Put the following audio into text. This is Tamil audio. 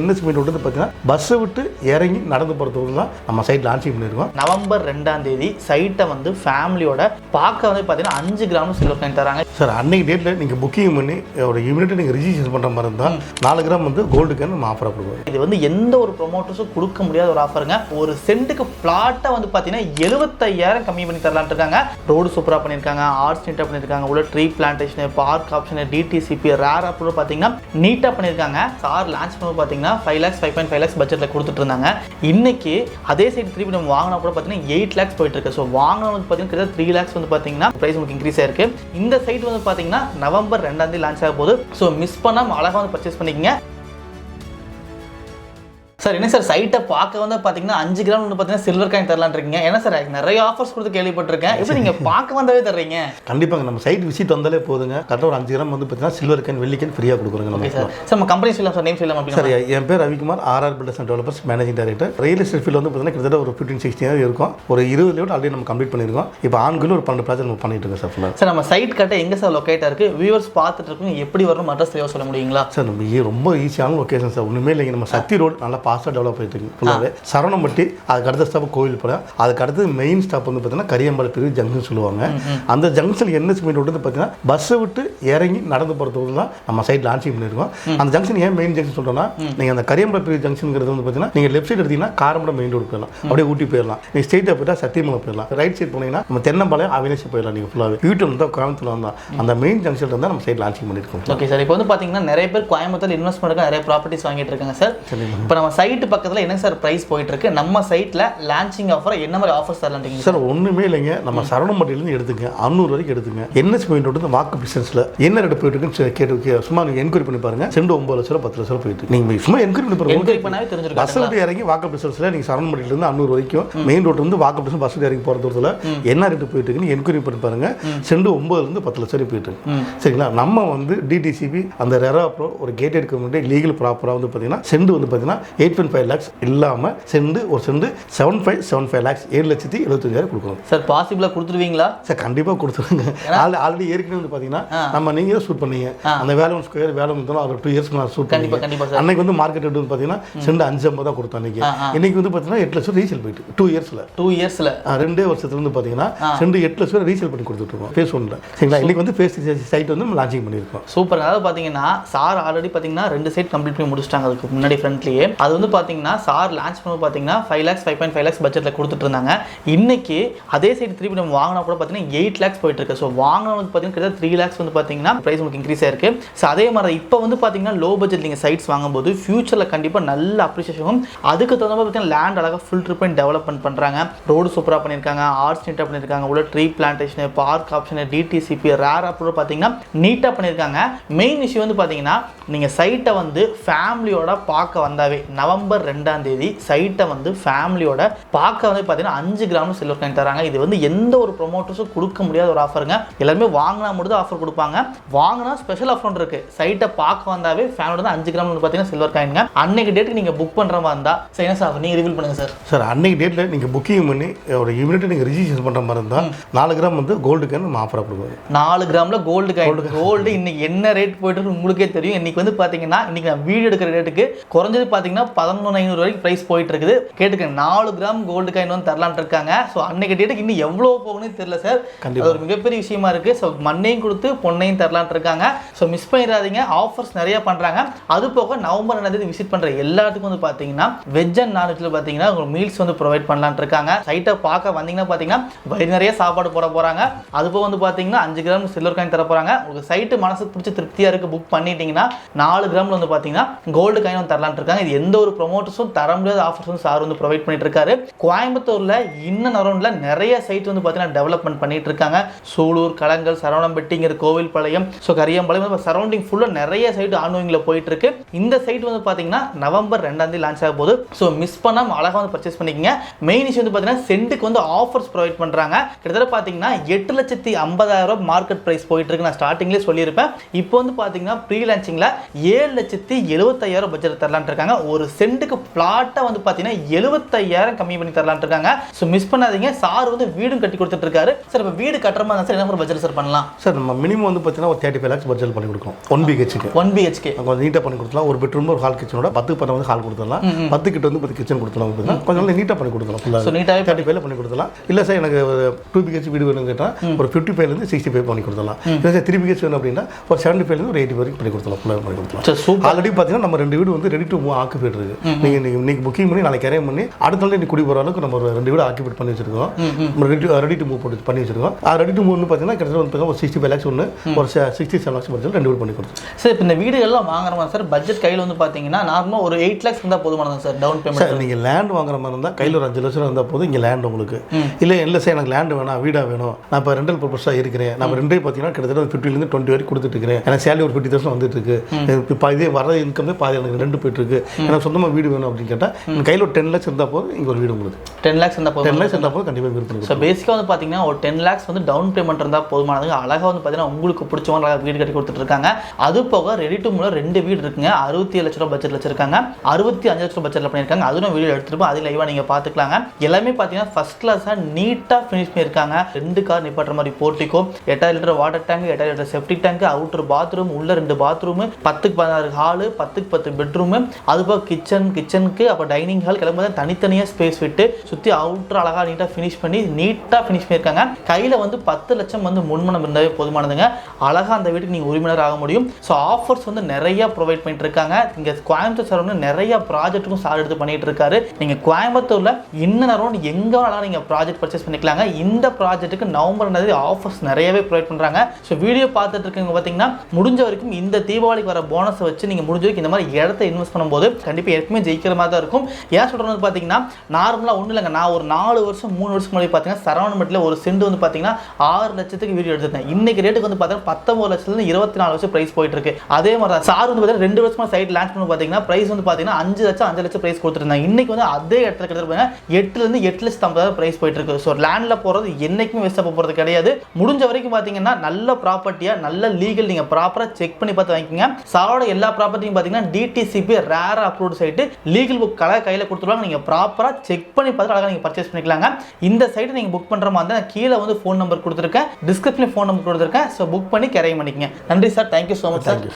என்எஸ் மெயின் ரோடு வந்து பார்த்தீங்கன்னா பஸ்ஸை விட்டு இறங்கி நடந்து போகிறதுக்கு தான் நம்ம சைட் லான்ச்சிங் பண்ணியிருக்கோம். நவம்பர் 2ஆம் தேதி சைட்டை வந்து ஃபேமிலியோட பார்க்க வந்து பார்த்தீங்கன்னா 5 கிராம் சில்வர் காயின் தராங்க சார். அன்னைக்கு டேட்டில் நீங்கள் புக்கிங் பண்ணி ஒரு இமீடியட்டாக நீங்கள் ரிஜிஸ்ட்ரேஷன் பண்ணுற மாதிரி இருந்தால் 4 கிராம் வந்து கோல்டு காயின் நம்ம ஆஃபராக கொடுக்குறோம். இது வந்து எந்த ஒரு ப்ரொமோட்டர்ஸும் கொடுக்க முடியாத ஒரு ஆஃபருங்க. ஒரு சென்ட்டுக்கு பிளாட்டை வந்து பார்த்தீங்கன்னா 75,000 கம்மி பண்ணி தரலான் இருக்காங்க. ரோடு சூப்பராக பண்ணியிருக்காங்க, ஆர்ட்ஸ் நீட்டாக பண்ணியிருக்காங்க, உள்ள tree plantation, park option, DTCP, RERA ஆப் பார்த்தீங்கன்னா நீட்டாக பண்ணியிருக்காங்க. சார் லான்ச் பண்ணி பார்த்தீங்கன்னா 5 lakhs 5.5 lakhs பட்ஜெட்டில் கொடுத்துட்டு இருந்தாங்க. இன்னைக்கு அதே சைடு திருப்பி நம்ம வாங்கினா கூட பார்த்தீங்கன்னா 8 lakhs போயிட்டு இருக்கு. ஸோ வாங்கினா வந்து பார்த்தீங்கன்னா 3 lakhs வந்து பார்த்தீங்கன்னா ப்ரைஸ் உங்களுக்கு இன்க்ரீஸ் ஆயிருக்கு. இந்த சைட் வந்து பார்த்தீங்கன்னா நவம்பர் 2ஆம் தேதி லான்ச் ஆக போகுது. ஸோ மிஸ் பண்ணாமல் அழகாக வந்து பர்ச்சேஸ் பண்ணிக்கங்க. சார் என்ன சார் சைட்டை பார்க்க வந்து பார்த்தீங்கன்னா 5 கிராம் வந்து பார்த்தீங்கன்னா சில்வர் காயின் தரலான் இருக்கீங்க. ஏன்னா சார் நிறைய ஆஃபர்ஸ் கொடுத்து கேள்விப்பட்டிருக்கேன். இப்போ நீங்கள் பார்க்க வந்தாவே தர்றீங்க. கண்டிப்பாங்க, நம்ம சைட் விசிட் வந்தாலே போதுங்க. கரெக்டாக ஒரு 5 கிராம் வந்து பார்த்தீங்கன்னா சில்வர் காயின் வெள்ளி காயின் ஃப்ரீயாக கொடுக்குறோங்க. நம்ம சார் நம்ம கம்பெனி சொல்லலாம் சார், நேம் சொல்லலாம் அப்படி சார். என் பேர் Ravikumar, RR builders and developers managing director. Real estate field வந்து பார்த்தீங்கன்னா கிட்டத்தட்ட ஒரு 15-16 இயர் இருக்கும். ஒரு 20 லெவல் ஆல்ரெடி நம்ம கம்ப்ளீட் பண்ணியிருக்கோம். இப்போ ஆண்களும் ஒரு 12 ப்ராஜெக்ட் நம்ம பண்ணிட்டு இருக்கோம் சார். ஃபுல்லாக சார் நம்ம சைட் கட்ட எங்கே சார் லொக்கேட்டாக இருக்குது, வியூவர்ஸ் பார்த்துட்டு இருக்கோம், எப்படி வரணும் அட்ரஸ் தெளிவாக சொல்ல முடியுங்களா சார்? நம்ம ரொம்ப ஈஸியான லொக்கேஷன் சார், ஒன்றுமே இல்லைங்க. நம்ம சக்தி ரோடு நல்லா ஃபாஸ்ட்டாக டெவலப் ஆகிட்டு இருக்கு. ஃபுல்லாகவே சரவணம்பட்டி, அதுக்கு அடுத்த ஸ்டாப் கோவில் போல, அதுக்கு அடுத்து மெயின் ஸ்டாப் வந்து பார்த்தீங்கன்னா கரியம்பாளையம் பெரிய ஜங்ஷன் சொல்லுவாங்க. அந்த ஜங்ஷன் என்எஸ் மெயின் ரோடு வந்து பார்த்தீங்கன்னா பஸ்ஸை விட்டு இறங்கி நடந்து போகிறதுக்கு தான் நம்ம சைட் லான்ச்சிங் பண்ணியிருக்கோம். அந்த ஜங்ஷன் ஏன் மெயின் ஜங்ஷன் சொல்கிறோம்னா, நீங்கள் அந்த கரியம்பாளையம் பெரிய ஜங்ஷனுங்கிறது வந்து பார்த்தீங்கன்னா நீங்கள் லெஃப்ட் சைடு எடுத்தீங்கன்னா காரமடம் மெயின் ரோடு போயிடலாம், அப்படியே ஊட்டி போயிடலாம். நீங்கள் ஸ்ட்ரெயிட்டாக போயிட்டா சத்தியமலை போயிடலாம். ரைட் சைட் போனீங்கன்னா நம்ம தென்னம்பாளையம் அவினாசி போயிடலாம். நீங்கள் ஃபுல்லாகவே யூடியூப் வந்து கோயம்புத்தூர் வந்தால் அந்த மெயின் ஜங்ஷன் இருந்தால் நம்ம சைட் லான்ச்சிங் பண்ணியிருக்கோம். Okay sir. இப்போ வந்து பார்த்தீங்கன்னா நிறைய பேர் கோயம்புத்தூர் இன்வெஸ்ட்மெண்ட்டுக்கு நிறைய ப்ராப்பர்ட்டிஸ் வாங்கிட்டு இருக்காங்க சார். இப்போ நம்ம சைட்டு பக்கத்தில் என்ன சார் ப்ரைஸ் போயிட்டு இருக்கு, நம்ம சைட்டில் லான்ச்சிங் ஆஃபர் என்ன மாதிரி ஆஃபர்ஸ் தரலான்றீங்க சார்? ஒன்றுமே இல்லைங்க, நம்ம சரவணம்பட்டியிலேருந்து எடுத்துங்க 500 வரைக்கும் எடுத்துங்க. என்எஸ் மெயின் ரோடு வாக்கு பிசினஸில் என்ன ரேட்டு போயிட்டு இருக்குன்னு கேட்டு சும்மா நீங்கள் என்கொயரி பண்ணி பாருங்க. செண்டு 9 லட்சம் 10 லட்சம் போயிட்டு நீங்கள் சும்மா என்கொயரி பண்ணி பாருங்க. என்கொயரி பண்ணாவே தெரிஞ்சிருக்கும். பஸ்ஸில் விட்டு இறங்கி வாக்கு பிசினஸில் நீங்கள் சரவணம்பட்டியிலேருந்து 500 வரைக்கும் மெயின் ரோடு வந்து வாக்கு பிசினஸ் பஸ்ஸில் இறங்கி போகிற தூரத்தில் என்ன ரேட்டு போயிட்டு இருக்குன்னு என்கொயரி பண்ணி பாருங்க. செண்டு 9லேருந்து 10 லட்சம் வரை போயிட்டு இருக்கு. சரிங்களா? நம்ம வந்து டிடிசிபி அந்த ரெரா ப்ரோ ஒரு கேட்டட் கம்யூனிட்டி லீகல் ப்ராப்பராக வந்து பார்த்தீங்கன்னா செண்டு வந்து பார்த்தீங்கன்னா 8.5 lakhs இல்லாமல் செண்டு ஒரு செண்டு 75 lakhs 7,75,000 கொடுக்கணும் சார். பாசிபிளாக கொடுத்துருவீங்களா சார்? கண்டிப்பாக கொடுத்துருங்க. ஆல்ரெடி ஏற்கனவே வந்து பார்த்தீங்கன்னா நம்ம நீங்கள் ஷூட் பண்ணீங்க அந்த வேலை ஸ்கொயர் வேலை வந்து ஒரு 2 இயர்ஸ் நான் ஷூட் பண்ணி அன்னைக்கு வந்து மார்க்கெட் ரேட் வந்து பார்த்தீங்கன்னா செண்டு 550 தான் கொடுத்தோம். அன்னைக்கு இன்னைக்கு வந்து பார்த்தீங்கன்னா 8 லட்சம் ரீசேல் போயிட்டு 2 இயர்ஸில் 2 வருஷத்துல வந்து பார்த்தீங்கன்னா செண்டு 8 லட்சம் ரீசேல் பண்ணி கொடுத்துட்ருக்கோம் ஃபேஸ் 1ல. சரிங்களா? இன்னைக்கு வந்து ஃபேஸ் சைட் வந்து நம்ம லான்ச்சிங் பண்ணியிருக்கோம். சூப்பர். அதாவது பார்த்தீங்கன்னா சார் ஆல்ரெடி பார்த்தீங்கன்னா 2 சைட் கம்ப்ளீட் பண்ணி முடிச்சிட்டாங்க. அதுக்கு முன்னாடி ஃப்ரண்ட்லேயே அது வந்து பார்த்தீங்கன்னா சார் லான்ச் பண்ணி பார்த்தீங்கன்னா 5 lakhs 5.5 lakhs பட்ஜெட்டில் கொடுத்துட்டு இருந்தாங்க. இன்னைக்கு அதே சைடு திருப்பி நம்ம வாங்கினா கூட பார்த்தீங்கன்னா 8 lakhs போயிட்டு இருக்கு. ஸோ வாங்கினா வந்து பார்த்தீங்கன்னா கிட்டத்தட்ட 3 lakhs வந்து பார்த்தீங்கன்னா ப்ரைஸ் உங்களுக்கு இன்க்ரீஸ் ஆயிருக்கு. ஸோ அதே மாதிரி இப்போ வந்து பார்த்தீங்கன்னா லோ பட்ஜெட் நீங்கள் சைட்ஸ் வாங்கும்போது ஃபியூச்சரில் கண்டிப்பாக நல்ல அப்ரிசியேஷன். அதுக்கு தகுந்த மாதிரி பார்த்தீங்கன்னா லேண்ட் அழகாக ஃபில்டர் பண்ணி டெவலப்மெண்ட் பண்ணுறாங்க. ரோடு சூப்பராக பண்ணியிருக்காங்க, ஆர்ட்ஸ் நீட்டாக பண்ணியிருக்காங்க, உள்ள tree plantation, park option, DTCP, RERA ஆப் பார்த்தீங்கன்னா நீட்டாக பண்ணியிருக்காங்க. மெயின் விஷயம் வந்து பார்த்தீங்கன்னா நீங்கள் சைட்டை வந்து ஃபேமிலியோட பார்க்க வந்தாவே நவம்பர் 2ஆம் தேதி சைட்டை வந்து ஃபேமிலியோட பார்க்க வந்து பார்த்தீங்கன்னா 5 கிராம் சில்வர் காயின் தராங்க. இது வந்து எந்த ஒரு ப்ரொமோட்டர்ஸும் கொடுக்க முடியாத ஒரு ஆஃபருங்க. எல்லாருமே வாங்கினா மட்டும் ஆஃபர் கொடுப்பாங்க. வாங்கினா ஸ்பெஷல் ஆஃபர் ஒன்று இருக்குது. சைட்டை பார்க்க வந்தாவே ஃபேமிலியோட வந்து 5 கிராம் வந்து பார்த்தீங்கன்னா சில்வர் காயினுங்க. அன்னைக்கு டேட்டுக்கு நீங்கள் புக் பண்ணுற மாதிரி இருந்தால் சார் என்ன சார் நீங்கள் ரிவீல் பண்ணுங்கள் சார். சார் அன்னைக்கு டேட்டில் நீங்கள் புக்கிங் பண்ணி ஒரு இமீடியட்டாக நீங்கள் ரிஜிஸ்ட்ரேஷன் பண்ணுற மாதிரி இருந்தால் 4 கிராம் வந்து கோல்டு காயின் நம்ம ஆஃபராக கொடுக்குறோம். 4 கிராமில் கோல்டு காயின். கோல்டு இன்னைக்கு என்ன ரேட் போயிட்டு இருக்கு உங்களுக்கே தெரியும். இன்னைக்கு வந்து பார்த்தீங்கன்னா இன்னைக்கு நான் வீடியோ எடுக்கிற ரேட்டுக்கு குறைஞ்சது பார்த்தீங்கன்னா 11,500 வரைக்கும் ப்ரைஸ் போயிட்டு இருக்குது. கேட்டுக்க 4 கிராம் கோல்டு காயின் வந்து தரலான் இருக்காங்க. ஸோ அன்னைக்கு டேட்டுக்கு இன்னும் எவ்வளோ போகணும்னு தெரியல சார். அது ஒரு மிகப்பெரிய விஷயமா இருக்கு. ஸோ மண்ணையும் கொடுத்து பொண்ணையும் தரலான் இருக்காங்க. ஸோ மிஸ் பண்ணிடாதீங்க. ஆஃபர்ஸ் நிறைய பண்ணுறாங்க. அது போக நவம்பர் 2ஆம் தேதி விசிட் பண்ணுற எல்லாத்துக்கும் வந்து பார்த்தீங்கன்னா வெஜ் அண்ட் நான்வெஜ்ல பார்த்தீங்கன்னா உங்களுக்கு மீல்ஸ் வந்து ப்ரொவைட் பண்ணலான் இருக்காங்க. சைட்டை பார்க்க வந்தீங்கன்னா பார்த்தீங்கன்னா வயிறு நிறைய சாப்பாடு போட போகிறாங்க. அது போக வந்து பார்த்தீங்கன்னா 5 கிராம் சில்வர் காயின் தர போகிறாங்க. உங்களுக்கு சைட்டு மனசுக்கு பிடிச்ச திருப்தியாக இருக்குது புக் பண்ணிட்டீங்கன்னா 4 கிராமில் வந்து பார்த்தீங்கன்னா கோல்டு காயின் வந்து தரலான் இருக்காங்க. இது எந்த ஒரு ப்ரொமோட்டர்ஸும் தர முடியாத ஆஃபர்ஸ் வந்து சார் வந்து ப்ரொவைட் பண்ணிட்டு இருக்காரு. கோயம்புத்தூர்ல இன்னும் அரௌண்ட்ல நிறைய சைட் வந்து பார்த்தீங்கன்னா டெவலப்மெண்ட் பண்ணிட்டு இருக்காங்க. சூலூர், களங்கல், சரவணம்பட்டிங்கிற கோவில்பாளையம், ஸோ கரியம்பாளையம் சரௌண்டிங் ஃபுல்லாக நிறைய சைட் ஆன்வைங்கில் போயிட்டு இருக்கு. இந்த சைட் வந்து பார்த்தீங்கன்னா நவம்பர் 2ஆம் தேதி லான்ச் ஆக போகுது. ஸோ மிஸ் பண்ணாமல் அழகாக வந்து பர்ச்சேஸ் பண்ணிக்கங்க. மெயின் இஷ்யூ வந்து பார்த்தீங்கன்னா சென்ட்டுக்கு வந்து ஆஃபர்ஸ் ப்ரொவைட் பண்ணுறாங்க. கிட்டத்தட்ட பார்த்தீங்கன்னா 8,50,000 மார்க்கெட் ப்ரைஸ் போயிட்டு இருக்கு. நான் ஸ்டார்டிங்லேயே சொல்லியிருப்பேன். இப்போ வந்து பார்த்தீங்கன்னா ப்ரீ லான்ச்சிங்கில் 7,75,000 பட்ஜெட் தரலான் இருக்காங்க. ஒரு சென்ட்டுக்கு பிளாட்டா வந்து பாத்தீங்கன்னா 75,000 கம்மி பண்ணி தரலாம்னு இருக்காங்க. ஸோ மிஸ் பண்ணாதீங்க. சார் வந்து வீடும் கட்டி கொடுத்துட்டு இருக்காரு. சார் இப்போ வீடு கட்டுற மாதிரி இருந்தால் சார் என்ன பட்ஜெட் சார் பண்ணலாம்? சார் நம்ம மினிமம் வந்து பார்த்தீங்கன்னா ஒரு 35 lakhs பட்ஜெட் பண்ணி கொடுக்கும் 1 BHK. 1 BHK கொஞ்சம் நீட்டாக பண்ணி கொடுத்துலாம். ஒரு பெட்ரூம் ஒரு ஹால் கிச்சனோட 10 வந்து ஹால் கொடுத்துடலாம். 10 கிட்ட வந்து 10 கிச்சன் கொடுத்துலாம். கொஞ்சம் நீட்டாக பண்ணி கொடுத்துலாம். ஸோ நீட்டாகவே 35 பண்ணி கொடுத்துலாம். இல்லை சார் எனக்கு 2 BHK வீடு வேணும்னு கேட்டால் ஒரு 55 65 பண்ணி கொடுத்துலாம். இல்லை சார் 3 BHK வேணும் அப்படின்னா ஒரு 75 ஒரு 80 வரைக்கும் பண்ணி கொடுத்துலாம். ஃபுல்லாக பண்ணி கொடுத்துலாம். ஆல்ரெடி பார்த்தீங்கன்னா நம்ம 2 வீடு வந்து ரெடி டு மூவ் ஆக்குபேட் இருக்கு. நீங்கள் இன்னைக்கு புக்கிங் பண்ணி நாளைக்கு கரையம் பண்ணி அடுத்த நாள் இன்னைக்கு குடி போகிற அளவுக்கு நம்ம ஒரு 2 வீடு ஆக்குபேட் பண்ணி வச்சிருக்கோம். ரெடி டு மூவ் பண்ணி வச்சிருக்கோம். ரெடி டு மூவ்னு பார்த்தீங்கன்னா கிட்டத்தட்ட வந்து ஒரு 65 lakhs ஒன்று ஒரு 67 lakhs பட்ஜெட் 2 வீடு பண்ணி கொடுத்தோம். சார் இப்போ இந்த வீடுகள்லாம் வாங்குற மாதிரி சார் பட்ஜெட் கையில் வந்து பார்த்தீங்கன்னா நார்மலாக ஒரு 8 lakhs இருந்தால் போதுமானது சார் டவுன் பேமெண்ட். சார் நீங்கள் லேண்ட் வாங்குற மாதிரி இருந்தால் கையில் ஒரு 5 லட்சம் இருந்தால் போதும். இங்கே லேண்ட் உங்களுக்கு இல்லை சார் எனக்கு லேண்ட் வேணாம் வீடாக வேணும், நான் இப்போ ரெண்டல் பர்பஸாக இருக்கிறேன், நம்ம ரெண்டே பார்த்தீங்கன்னா கிட்டத்தட்ட 15 to 20 வரைக்கும் கொடுத்துட்டு இருக்கிறேன், எனக்கு சேலரி ஒரு 50,000 வந்துட்டு இருக்கு, இப்போ இதே வர இன்கம் பாதி எனக்கு 2 போயிட்டு இருக்கு, எனக்கு சொந்தமாக வீடு வேணும் அப்படின்னு கேட்டால் எங்கள் கையில் ஒரு 10 lakhs இருந்தால் போதும். இங்கே ஒரு வீடு உங்களுக்கு 10 lakhs இருந்தால் போதும். 10 lakhs இருந்தால் போதும் கண்டிப்பாக வீடு பண்ணுங்க. ஸோ பேசிக்காக வந்து பார்த்தீங்கன்னா ஒரு 10 lakhs வந்து டவுன் பேமெண்ட் இருந்தால் போதுமானது. அழகாக வந்து பார்த்தீங்கன்னா உங்களுக்கு பிடிச்ச மாதிரி வீடு கட்டி கொடுத்துட்டு இருக்காங்க. அது போக ரெடி டு மூவ் 2 வீடு இருக்குங்க. 67 லட்ச ரூபா பட்ஜெட்டில் வச்சிருக்காங்க, 65 லட்ச ரூபா பட்ஜெட்டில் பண்ணியிருக்காங்க. அதுவும் வீடியோ எடுத்துருப்போம், அது லைவாக நீங்கள் பார்த்துக்கலாங்க. எல்லாமே பார்த்தீங்கன்னா ஃபர்ஸ்ட் கிளாஸாக நீட்டாக ஃபினிஷ் பண்ணியிருக்காங்க. 2 கார் நிப்பாட்டுற மாதிரி portico, 8000 litre water tank, 8000 litre septic tank, outer bathroom, உள்ள 2 பாத்ரூமு, 10க்கு 16 ஹாலு, 10க்கு 10 பெட்ரூமு, அதுபோக கிச்சனுக்கு அப்போ டைனிங் ஹால் கிளம்பும்போது தனித்தனியாக ஸ்பேஸ் விட்டு சுற்றி அவுட்டர் அழகாக நீட்டாக ஃபினிஷ் பண்ணியிருக்காங்க. கையில் வந்து 10 லட்சம் வந்து முன்மணம் இருந்தாவே போதுமானதுங்க. அழகாக அந்த வீட்டுக்கு நீங்கள் உரிமையாளர் ஆக முடியும். ஸோ ஆஃபர்ஸ் வந்து நிறைய ப்ரொவைட் பண்ணிட்டு இருக்காங்க. இங்கே கோயம்புத்தூர் சார் வந்து நிறைய ப்ராஜெக்ட்டுக்கும் சார் எடுத்து பண்ணிட்டு இருக்காரு. நீங்கள் கோயம்புத்தூரில் என்ன நேரம் எங்கே வேணாலும் நீங்கள் ப்ராஜெக்ட் பர்ச்சேஸ் பண்ணிக்கலாங்க. இந்த ப்ராஜெக்ட்டுக்கு நவம்பர் ஆஃபர்ஸ் நிறையவே ப்ரொவைட் பண்ணுறாங்க. ஸோ வீடியோ பார்த்துட்டு இருக்கவங்க பார்த்தீங்கன்னா முடிஞ்ச வரைக்கும் இந்த தீபாவளிக்கு வர போனஸை வச்சு நீங்கள் முடிஞ்ச வரைக்கும் இந்த மாதிரி இடத்த இன்வெஸ்ட் பண்ணும்போது கண்டிப்பாக ஏற்கனவே ஜெயிக்கிற மாதிரி தான் இருக்கும். ஏன் சொல்கிறது பார்த்தீங்கன்னா நார்மலாக ஒன்றும் இல்லைங்க, நான் ஒரு 4 வருஷம் 3 வருஷம் முன்னாடி பார்த்தீங்கன்னா சரவணம்பட்டியில் ஒரு சென்ட் வந்து பார்த்தீங்கன்னா 6 லட்சத்துக்கு வீடியோ எடுத்துருந்தேன். இன்னைக்கு ரேட்டுக்கு வந்து பார்த்தீங்கன்னா 19 லட்சத்துலேருந்து 24 லட்சம் பிரைஸ் போயிட்டு இருக்கு. அதே மாதிரி தான் சார் வந்து பார்த்தீங்கன்னா 2 வருஷமா சைட் லான்ச் பண்ணி பார்த்தீங்கன்னா பிரைஸ் வந்து பார்த்தீங்கன்னா 5 லட்சம் பிரைஸ் கொடுத்துருந்தாங்க. இன்னைக்கு வந்து அதே இடத்துல கிட்ட 8 லட்சத்து பிரைஸ் போயிட்டு இருக்கு. ஸோ லேண்டில் போகிறது என்னைக்குமே வேஸ்ட்டாக போகிறது கிடையாது. முடிஞ்ச வரைக்கும் பார்த்தீங்கன்னா நல்ல ப்ராப்பர்ட்டியாக நல்ல லீகல் நீங்கள் ப்ராப்பராக செக் பண்ணி பார்த்து வாங்கிக்கோங்க. சாரோட எல்லா ப்ராப்பர்ட்டியும் பார்த்தீங்கன்னா DTCP RERA approved site legal book கையில் கொடுத்துருவாங்க. நீங்கள் ப்ராப்பராக செக் பண்ணி பார்த்து அழகாக நீங்கள் பர்ச்சேஸ் பண்ணிக்கலாங்க. இந்த சைட்டை நீங்கள் புக் பண்ணுற மாதிரி இருந்தால் கீழே வந்து ஃபோன் நம்பர் கொடுத்துருக்கேன், டிஸ்கிரிப்ஷனில் ஃபோன் நம்பர் கொடுத்துருக்கேன். ஸோ புக் பண்ணி கேரி பண்ணிக்கங்க. நன்றி sir, thank you so much sir.